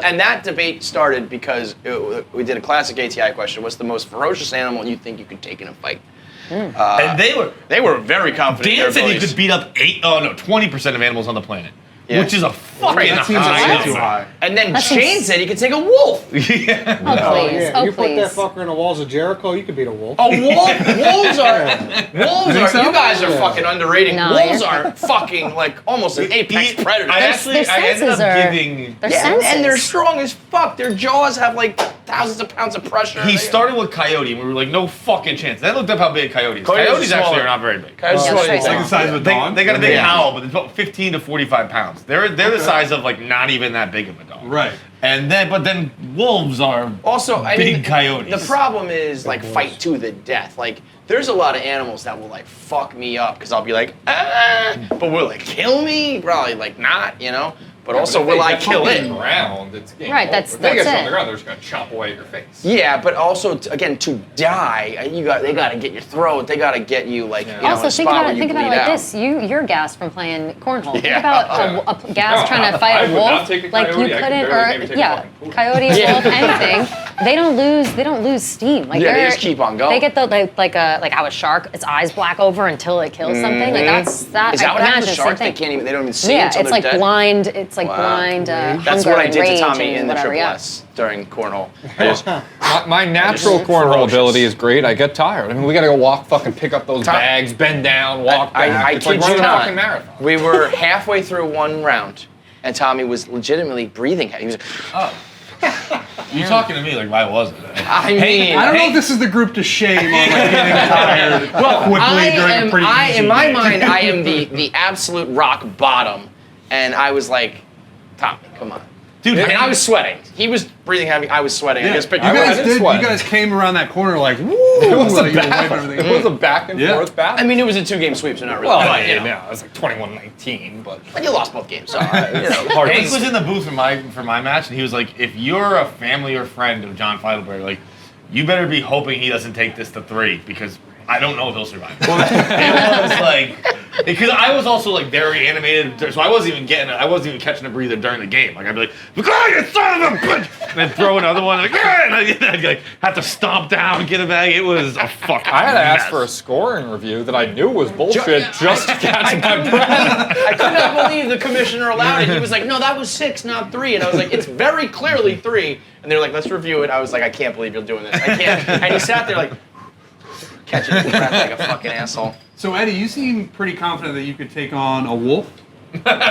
And that debate started because we did a classic ATI question. What's the most ferocious animal you think you could take in a fight? And they were very confident. Dan said you could beat up 20% of animals on the planet. Yeah. Which is a fucking high. And then Shane said he could take a wolf. Yeah. Oh, please. Yeah. Oh, You put please. that fucker in the walls of Jericho, you could beat a wolf. A wolf? Wolves are. You guys are fucking underrating. No, wolves are fucking like almost an apex predator. I ended up giving. And they're strong as fuck. Their jaws have like thousands of pounds of pressure. He started with coyote, and we were like, no fucking chance. Then I looked up how big coyote is. Coyotes actually are not very big. Coyotes like the size of a dog. They got a big howl, but it's about 15 to 45 pounds. They're the size of like not even that big of a dog. Right. And then wolves are also big coyotes. The problem is like fight to the death. Like there's a lot of animals that will like fuck me up because I'll be like, but will it kill me? Probably like not, you know. But also, will I kill it? Ground, it's game right, over. that's If they get you on it. the ground, they're just gonna chop away your face. Yeah, but also again to die, they gotta get your throat. They gotta get you like. You know, Also, think about it like out. this: you're gassed from playing cornhole. Yeah. Think about a gas trying to fight a wolf. I would not take a Like coyote. you I could couldn't, barely maybe take a fucking poodle. coyote, wolf, anything. They don't lose steam. Like Yeah, they just keep on going. They get like how a shark, its eyes black over until it kills something. Like that's that. Is that what happens with sharks? They They don't even see. Yeah, until it's they're like dead? blind. It's like blind. That's hunger what I and did to rage Tommy and in the whatever, Triple yeah. S during cornhole. My natural cornhole ability is great. I get tired. I mean, we gotta go walk, fucking pick up those bags, bend down, walk back. I It's like kid you running a not. fucking marathon. We were halfway through one round, and Tommy was legitimately breathing. He was. You're talking to me like I wasn't. I mean, I don't know if this is the group to shame on like getting tired quickly during a pretty easy in my game. mind, I am the absolute rock bottom, and I was like, Tommy, come on. Dude, I mean, I was sweating. He was breathing heavy. I was sweating. I just picked You guys wasn't You sweating. guys came around that corner like, woo! It was like, a you were wiping everything. It was a back and forth battle. I mean, it was a 2-game sweep, so not really. well, but, you know. yeah, it was like 21-19, but You lost both games, so you know. Hank was in the booth for my match, and he was like, "If you're a family or friend of John Feidelberg, like, you better be hoping he doesn't take this to 3 because I don't know if he'll survive." It was like, because I was also like very animated, so I wasn't even catching a breather during the game. Like I'd be like, "Oh, you son of a bitch!" and then throw another one, like, and I'd like have to stomp down and get it back. It was a fucking. I had to ask mess. for a scoring review that I knew was bullshit just to catch my breath. I could not believe the commissioner allowed it. He was like, "No, that was 6, not 3." And I was like, "It's very clearly 3." And they were like, "Let's review it." I was like, "I can't believe you're doing this. I can't." And he sat there like, catching his breath like a fucking asshole. So Eddie, you seem pretty confident that you could take on a wolf.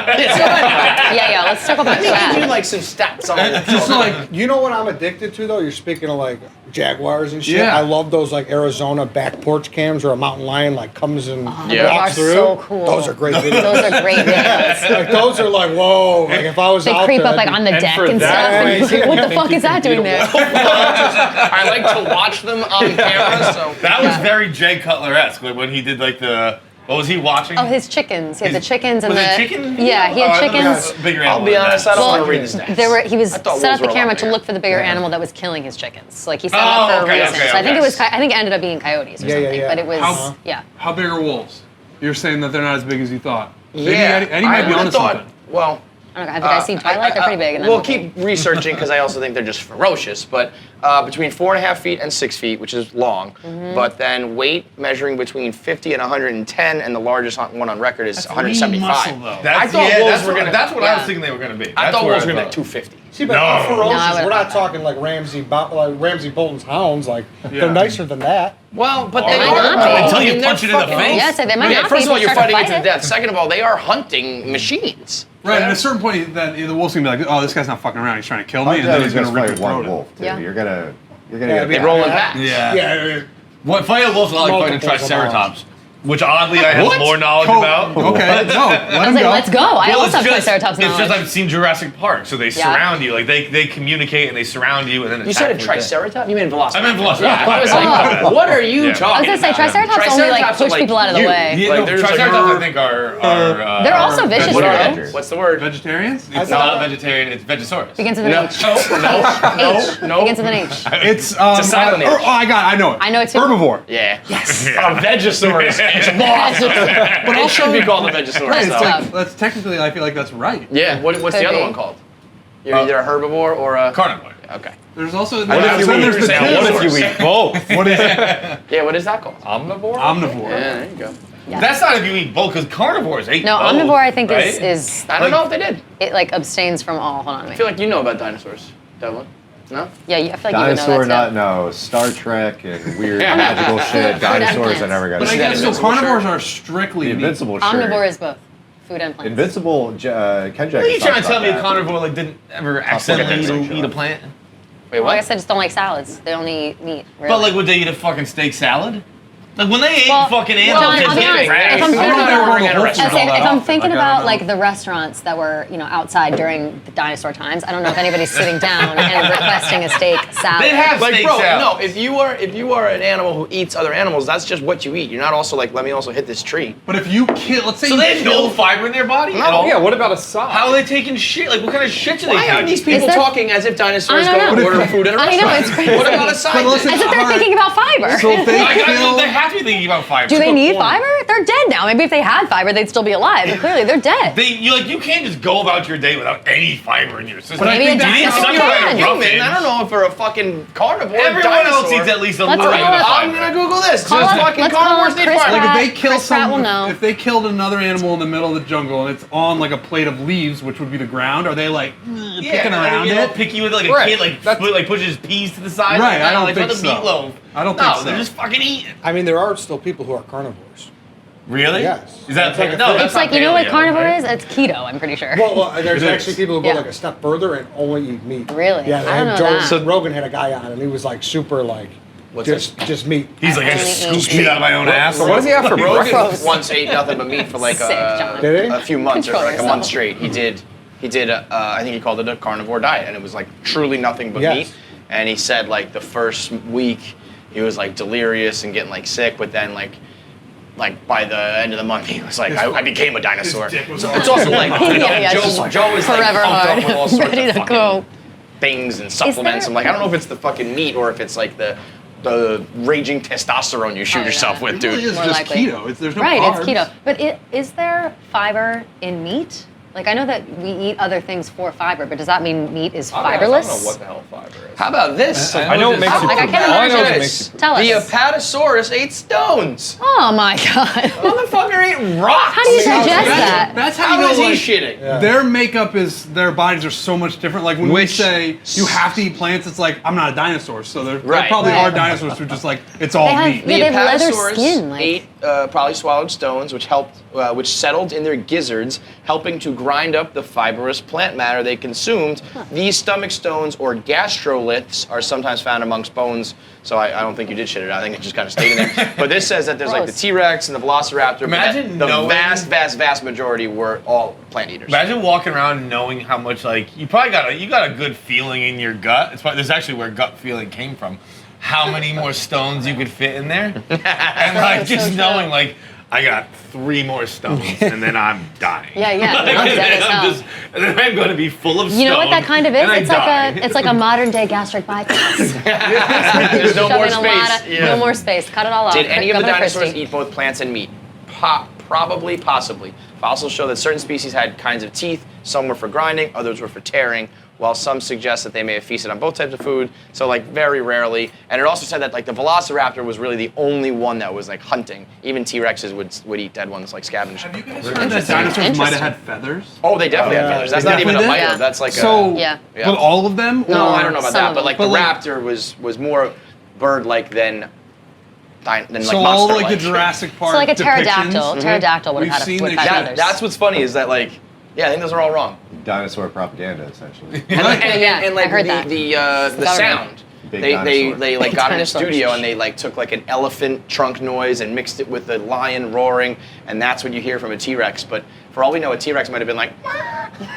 Yeah, let's talk about I think that. you do like some stats on it. Just like, you know what I'm addicted to though? You're speaking of like jaguars and shit. Yeah. I love those like Arizona back porch cams where a mountain lion like comes and Yeah. walks Those are through. so cool. Those are great videos. Those are great videos. Like those are like, whoa. Like if I was They out creep there, up like on the and deck for and that stuff. reason, What I the fuck is that doing there? I like to watch them on camera, so. That was very Jay Cutler-esque when he did like the. What was he watching? Oh, his chickens. He had the chickens and was the. it chicken? Yeah, he had chickens. I'll be honest, I don't want to read the stats. He was I thought set wolves up the were a lot camera to bigger. look for the bigger animal that was killing his chickens. Like he set Oh, up for okay, a reason. okay, So I think okay. I think it ended up being coyotes or Yeah, yeah, something. yeah. But it was How- How big are wolves? You're saying that they're not as big as you thought. Maybe Eddie might be onto something. Well, I don't know. Have you guys seen Twilight? They're pretty big. And We'll keep researching because I also think they're just ferocious. But between 4.5 feet and 6 feet, which is long, Mm-hmm. but then weight measuring between 50 and 110, and the largest one on record is 175. Muscle, though. I thought wolves were gonna. That's what I was Yeah. thinking they were going to be. I That's thought where wolves were gonna be thought. like 250. See, but No. how ferocious? No, I would've We're not thought talking like Ramsey Bolton's hounds. Like they're nicer than that. Well, but they might are. not be. Until you I mean, they're punch it in the fucking- face. Yeah, so they might Yeah, not first be of all, if you're you start fighting to it to fight death. Second of all, they are hunting machines. Right, at a certain point, that the wolf's gonna be like, "Oh, this guy's not fucking around. He's trying to kill me," and then he's gonna rip your one throat. wolf. Too. Yeah. You're gonna Yeah, get They roll in backs. Yeah. Yeah. What fighting wolves is not like fighting Multiples of Triceratops, which oddly I have more knowledge about. Okay, no, let I was him like, go. let's go. I Well, also have it's Triceratops knowledge. just I've seen Jurassic Park, so they surround you. Like they communicate and they surround you, and then You attack said a with Triceratops? You mean Velociraptor? I meant Velociraptor. Yeah, I was like, what are you Yeah. talking I was gonna say about? Triceratops only like Triceratops are push like people out of the you. way. Yeah, Like, no, they're just like, Triceratops, I "Grr." think are They're also vicious, What are though. they? What's the word? Vegetarians? It's not vegetarian. It's Vegasaurus. Begins with an H. No. Begins with an H. It's a silent H. I know it. I know it too. Herbivore. Yeah. Yes. A Vegasaurus is awesome. But it should be called a Vegasaurus. Right, though. it's That's technically, I feel like that's right. Yeah. What's Could the other be. one called? You're either a herbivore or a Carnivore. Okay. There's also What if you eat both? What is Yeah, what is that called? Omnivore? omnivore? Yeah, there you go. Yeah. That's not if you eat both, because carnivores ate No, both, omnivore I think right? is I don't know if they did. it like abstains from all. Hold on a I feel minute. like you know about dinosaurs, Devlin. No? Yeah, I feel like Dinosaur, you would know not that no. Star Trek and weird magical shit. Dinosaurs, I never got But I to guess so. Invincible Carnivores shirt? are strictly The meat. Invincible too. shirt. Omnivore is both food and plants. Invincible, Ken What are you trying to tell me a that. carnivore like didn't ever accidentally eat a plant? Wait, Well, like I what? said, just don't like salads. They only eat meat. Really. But like, would they eat a fucking steak salad? Like when they ate Well, fucking John, animals, I'll be honest, if I'm I don't know if they were going to Whole I Foods say, all if that I'm often. thinking Like, I don't about know. like the restaurants that were, outside during the dinosaur times, I don't know if anybody's sitting down and requesting a steak salad. they have Like, steak bro, salad. no. If you are an animal who eats other animals, that's just what you eat. You're not also like, let me also hit this tree. But if you kill, let's say So you they have no kill, fiber in their body No. at all? Yeah, what about a sock? How are they taking shit? Like, what kind of shit do they Why take? are these people there- talking as if dinosaurs I go don't and know. order food at a I restaurant? know, it's crazy. What about a side But listen, dish? As if they're Alright. thinking about fiber. So if they I gotta kill, know, they have to be thinking about fiber. Do they need point. fiber? They're dead now. Maybe if they had fiber, they'd still be alive. But clearly, they're dead. You can't just go about your day without any fiber in your system. But I Maybe think a that's you need dinosaur some can. kind of Human. roughage. I don't know if for a fucking carnivore. Everyone else dinosaur. eats at least a Let's little call bit of it- I'm fiber. gonna Google this. Call Just it- fucking let's call carnivores it need Chris fiber. like Pratt. if they kill Chris Pratt will know. if they killed another animal in the middle of the jungle and it's on like a plate of leaves, which would be the ground, are they like picking around you know, it? picky with like a Right. kid, like That's- pushes his peas to the side. Right, I don't like think the so. meatloaf. I don't No, think so. they're just fucking eating. I mean, there are still people who are carnivores. Really? Yes. Is that It's like a no? thing. That's It's like, not what paleo, carnivore right? is? It's keto, I'm pretty sure. Well, there's It is. actually people who go Yeah. like a step further and only eat meat. Really? Yeah, I don't know Joe that. so Rogan had a guy on, and he was like super like What's just meat. He's like, I only just eat scooped meat out of my own ass. What does he have for Rogan breakfast? once ate nothing but meat for like Sick, John. Did he? a few months or Control like a yourself. month straight. He did. I think he called it a carnivore diet, and it was like truly nothing but Yes. meat. And he said like the first week he was like delirious and getting like sick, but then like by the end of the month he was like, I became a dinosaur. dick was So hard. it's also like Yeah, Joe is like forever pumped hard. up with all sorts Ready of to fucking go. things and supplements. there- I'm like, I don't know if it's the fucking meat or if it's like the raging testosterone you shoot Oh, yourself yeah. with, It dude. really is More just likely. keto. There's no Right, carbs. it's keto. But is there fiber in meat? Like, I know that we eat other things for fiber, but does that mean meat is I don't know fiberless? what the hell fiber is. How about this? I know it makes you Like, I poop. can't All I know is imagine it it. makes you Tell us. The Apatosaurus ate stones. Oh my god. Motherfucker ate rocks. How do you digest That's, that? that's how, How you know, is he like, shitting? Yeah. their makeup is their bodies are so much different. Like when we Which- say you have to eat plants, it's like I'm not a dinosaur. So there Right. probably Right. are dinosaurs who just like it's all They have- meat. Yeah, they have leather Apatosaurus skin, like- ate probably swallowed stones, which settled in their gizzards, helping to grind up the fibrous plant matter they consumed. These stomach stones or gastroliths are sometimes found amongst bones. So I don't think you did shit it out. I think it just kind of stayed in there. But this says that there's like the Gross. T-Rex and the Velociraptor. but Imagine the knowing- vast majority were all plant eaters. Imagine walking around knowing how much like you probably got a good feeling in your gut. It's probably, this is actually where gut feeling came from. How many more stones you could fit in there, and like That's just so knowing true. like I got 3 more stones and then I'm dying. Yeah, yeah. Like, I'm dead as hell. and then I'm going to be full of You know what stone, that kind of is? and I die. It's like a modern day gastric bypass. There's no more Shoving a lot space. of- Yeah. No more space. Cut it all off. Did any of the Governor dinosaurs Christie. eat both plants and meat? Probably, possibly. Fossils show that certain species had kinds of teeth. Some were for grinding, others were for tearing, while some suggest that they may have feasted on both types of food. So like very rarely. And it also said that like the Velociraptor was really the only one that was like hunting. Even T-Rexes would eat dead ones like scavenge. Have you guys heard that dinosaurs might have had feathers? Oh, they definitely had yeah. feathers. That's They not even a definitely mito. did? That's like So, a... Yeah. Yeah. but all of them? No, Or- I don't know about Some that. of But them. like But, the like- raptor was more bird-like than like So all monster-like. like the Jurassic Park So like a depictions- pterodactyl. Pterodactyl would We've have had seen would the have had exact- feathers. That's what's funny is that like, yeah, I think those are all wrong. Dinosaur propaganda, essentially. And, Yeah, and like I heard that. the government. sound. Big They dinosaur. like got in a Dinosaur. studio and they like took like an elephant trunk noise and mixed it with the lion roaring, and that's what you hear from a T-Rex. But for all we know, a T-Rex might have been like,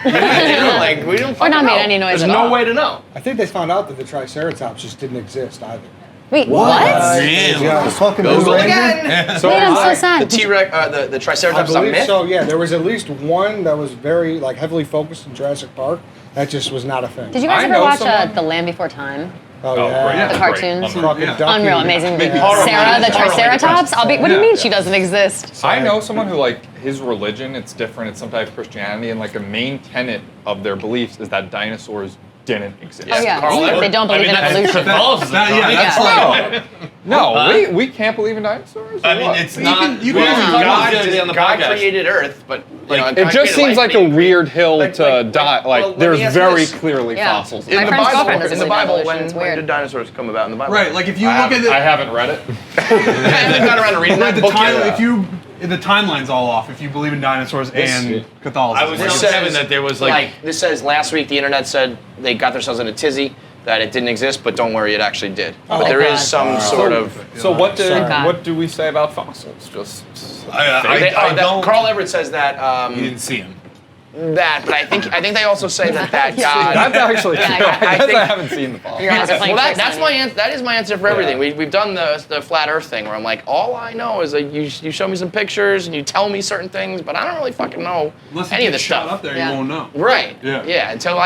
you know, like we don't fucking not know. made any noise There's at no all. way to know. I think they found out that the Triceratops just didn't exist either. Wait, what? Really? Yeah. fucking Google Ranger? again. So Wait, I'm so I- sad. The T-Rex, the I Triceratops is a believe myth. so. Yeah, there was at least one that was very like heavily focused in Jurassic Park. That just was not a thing. Did you guys I ever know watch someone- The Land Before Time? Oh, Oh, yeah. great. The cartoons. Great. Fucking Yeah. ducky. Unreal, amazing. Horrible. Sarah, the Horrible. Triceratops. What do you mean she doesn't exist? I know someone who, like, his religion, it's different. It's some type of Christianity, and, like, a main tenet of their beliefs is that dinosaurs didn't exist. Oh yeah, Carl Edward. they don't believe in that's evolution. Catholicism. That's Yeah. No, we can't believe in dinosaurs. or I mean, what? it's not. you we can- talked God about this the other day on the God podcast. created Earth, but Like, God It just created seems life, like but a he- weird hill like- to like- die. well, Like, let me there's ask you very this. clearly Yeah. fossils. My In the friend's Bible, girlfriend doesn't in the believe in Bible, evolution, it's when weird. did dinosaurs come about in the Bible? Right, like if you I look at haven't read it. I haven't gone around to reading Right, that the book time, yet. if you the timeline's all off if you believe in dinosaurs and Catholicism. I was This telling says, Kevin that there was like this says last week the internet said they got themselves in a tizzy that it didn't exist, but don't worry, it actually did. Oh, but there thank is God. some sort of. So God. what do we say about fossils? Just I don't. Carl Everett says that. You didn't see him. That, but I think they also say that that's God. actually Yeah, true. I I guess think- I haven't seen the fossils. Your eyes are playing Well, tricks that's on my you. answer. That is my answer for everything. We've done the flat Earth thing where I'm like, all I know is that you show me some pictures and you tell me certain things, but I don't really fucking know Unless you any of get this shot stuff. up there, Yeah. you won't know. Right. Yeah. Until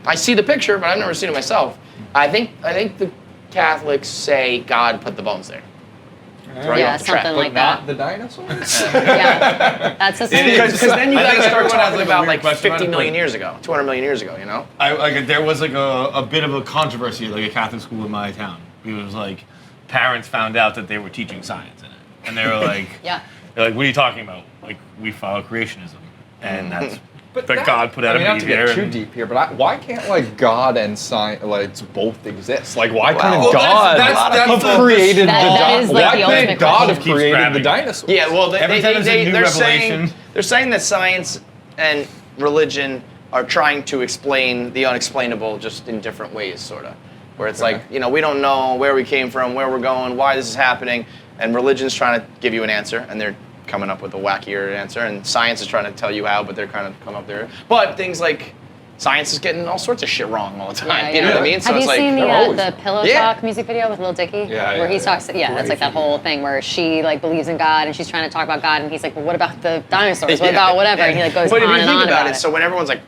I see the picture, but I've never seen it myself. I think the Catholics say God put the bones there. Throw you Yeah, off the track. something like Not that. the dinosaurs. Yeah, that's a thing. Because then you I think guys start everyone has, talking like, a about weird like question about 50 it, million but- years ago, 200 million years ago, you know? There was like a bit of a controversy at like a Catholic school in my town. It was like parents found out that they were teaching science in it, and they were like, Yeah. they're like, what are you talking about? Like we follow creationism, and that's But that God put out I mean, a not to get meteor. too and- deep here, but why can't like God and science like both exist? Like, why couldn't well, God that's have created That is, like, why the couldn't ultimate God question. have Keeps created the grabbing. dinosaurs? Yeah, well, Every time there's a new they're saying revelation. they're saying that science and religion are trying to explain the unexplainable just in different ways, sort of. Where it's like, we don't know where we came from, where we're going, why this is happening, and religion's trying to give you an answer, and they're coming up with a wackier answer, and science is trying to tell you how, but they're kind of coming up there. But things like science is getting all sorts of shit wrong all the time. You know what I mean? Have you it's seen like, the Pillow Yeah. Talk music video with Lil Dicky? Yeah, Where he yeah. talks, it's like that whole thing where she like believes in God and she's trying to talk about God and he's like, well, what about the dinosaurs? What about whatever? And he like goes But if on you and think on about it. so when everyone's like,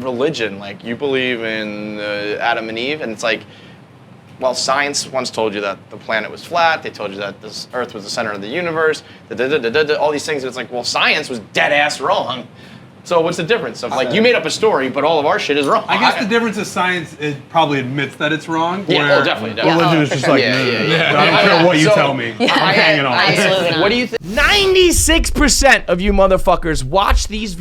religion, like you believe in Adam and Eve, and it's like, well, science once told you that the planet was flat. They told you that this Earth was the center of the universe. All these things. And it's like, well, science was dead ass wrong. So what's the difference? Of like, you made up a story, but all of our shit is wrong. I guess the difference is science it probably admits that it's wrong. Yeah, where oh, definitely. Religion Yeah, is for just sure. like, Yeah, "No, yeah, no, no, yeah. no, I don't care what you So- tell me. Yeah, I'm hanging on." absolutely not. What do you think? 96% of you motherfuckers watch these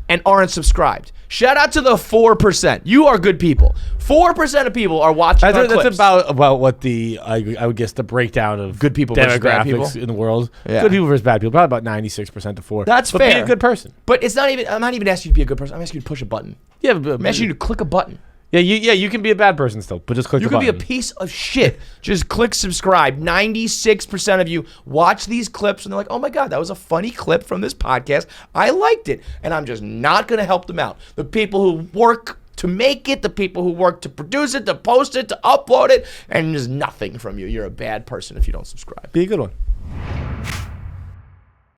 and aren't subscribed. Shout out to the 4%. You are good people. 4% of people are watching our That's clips. about what the I would guess the breakdown of Good people versus bad demographics people? in the world. Yeah. Good people versus bad people. Probably about 96% to 4. That's but Be fair. a good person. But it's not even. I'm not even asking you to be a good person. I'm asking you to push a button. Yeah, I'm asking you to click a button. you can be a bad person still, but just click You the could be button. a piece of shit. Just click subscribe. 96% of you watch these clips and they're like, oh my God, that was a funny clip from this podcast. I liked it. And I'm just not going to help them out. The people who work to make it, the people who work to produce it, to post it, to upload it, and there's nothing from you. You're a bad person if you don't subscribe. Be a good one.